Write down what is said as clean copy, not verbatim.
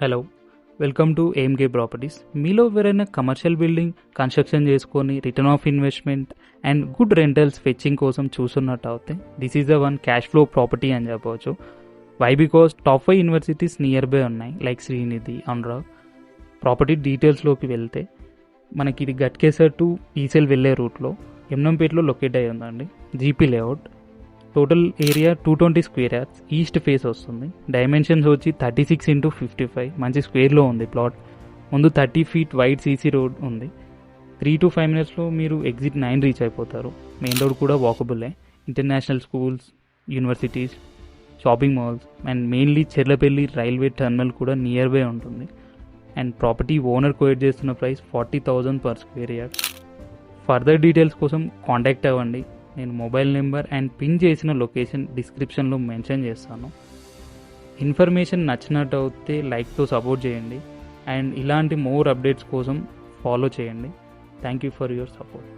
Hello, welcome to AMK properties. మీలో ఎవరైనా commercial building construction చేసుకొని return of investment and good rentals fetching కోసం చూస్తున్నట్టు అయితే this is the one cash flow property అని చెప్పవచ్చు. Why because top 5 universities near by ఉన్నాయి, like Srinidhi, Anurag. Property డీటెయిల్స్లోకి వెళ్తే మనకి ఇది గట్కేసర్ టు ఈసెల్ వెళ్ళే రూట్లో ఎమ్నంపేటలో లొకేట్ అయ్యి ఉందండి. GP layout. Total area 220 square yards, east face వస్తుంది. డైమెన్షన్స్ వచ్చి 36x55, మంచి స్క్వేర్లో ఉంది ప్లాట్. ముందు 30 feet వైడ్ సీసీ రోడ్ ఉంది. 3 to 5 minutesలో మీరు ఎగ్జిట్ 9 రీచ్ అయిపోతారు. మెయిన్ రోడ్ కూడా వాకబుల్లే. International schools, universities, shopping malls and mainly Cherlapalli railway terminal కూడా నియర్ బై ఉంటుంది. అండ్ ప్రాపర్టీ ఓనర్ కోయట్ చేస్తున్న price 40,000 per square yard. Further details కోసం కాంటాక్ట్ అవ్వండి. నేను మొబైల్ నెంబర్ అండ్ పిన్ చేసిన లొకేషన్ డిస్క్రిప్షన్లో మెన్షన్ చేస్తాను. ఇన్ఫర్మేషన్ నచ్చినట్టు అయితే లైక్తో సపోర్ట్ చేయండి అండ్ ఇలాంటి మోర్ అప్డేట్స్ కోసం ఫాలో చేయండి. Thank you for your support.